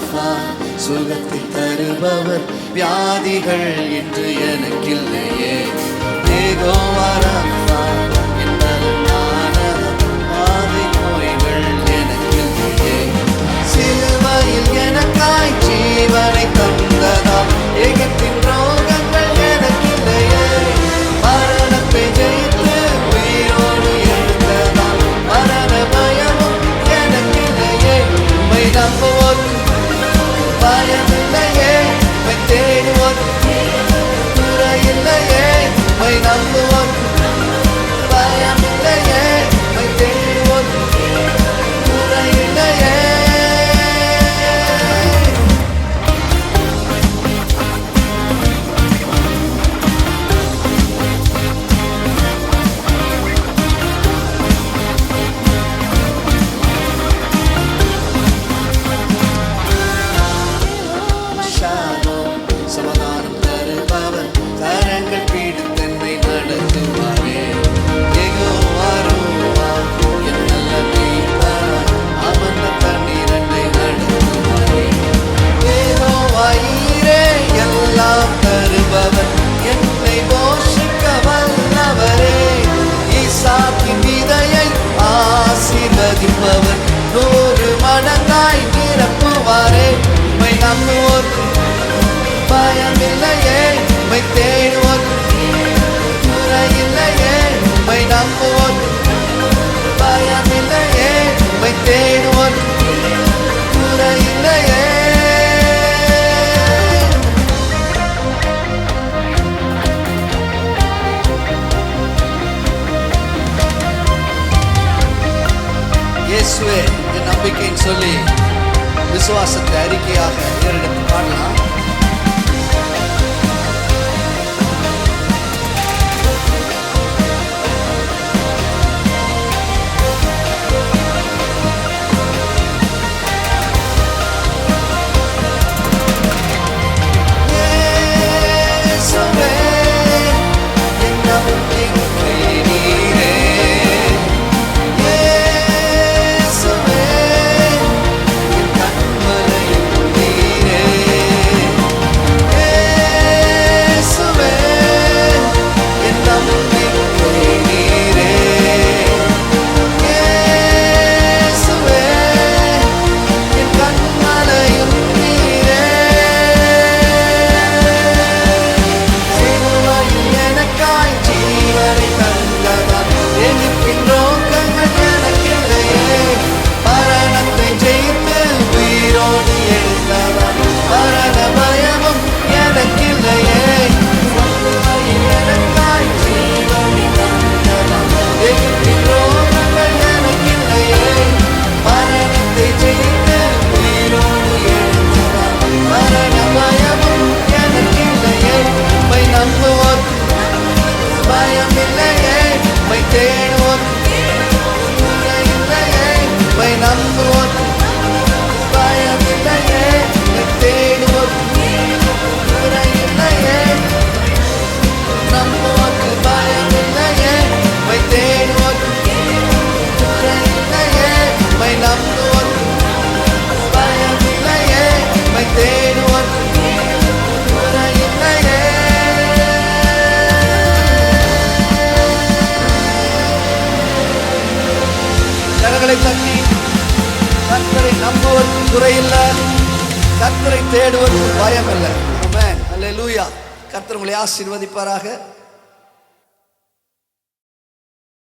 ராஃபா, சுகத்தை தருபவர், வியாதிகள் என்று எனக்கில்லையே. யெகோவா ராஃபா, என் பலனானவர், பாதை நோய்கள் எனக்கில்லையே. சிலுவையில் எனக்காய் ஜீவனை தந்ததால் எகிப்தின் ரோகங்கள் எனக்கில்லையே. மரணத்தை ஜெயித்து உயிரோடு எழுந்ததால் மரண பயமும் எனக்கில்லையே. உம்மை நம்புவோர் பயமில்லையே, உம்மை தேடுவோர் குறையில்லையே. உம்மை நம்புவோர் பயமில்லையே, உம்மை தேடுவோர் குறையில்லையே. சமாதானம் தருபவர், கரங்கள் பிடித்தென்னை நடத்துவாரே. யெகோவா ராஃபா, என் நல்ல மீட்பர், அமர்ந்த தண்ணீரண்டை நடத்துவாரே. யெகோவா ஈரே, எல்லாம் தருபவர், என்னை போஷிக்க வல்லவரே. ஈசாக்கின் விதையை ஆசீர்வதிப்பவர், 100 மடங்காய் நிரப்புவாரே. உம்மை நம்புவோர் பயமில்லையே, உம்மை தேடுவோர் குறையில்லையே. உம்மை நம்புவோர் பயமில்லையே, உம்மை தேடுவோர் குறையில்லையே. இயேசுவே என் நம்பிக்கைன்னு சொல்லி விசுவாசத்தை அறிக்கையாக ஏறெடுத்து பாடலாம். தட்டி கர்த்தரை நம்புவதற்கு குறையில்லை, கர்த்தரை தேடுவதற்கு பயம் இல்லை. ஆமென், அல்லேலூயா. கர்த்தர் உங்களை ஆசீர்வதிப்பாராக.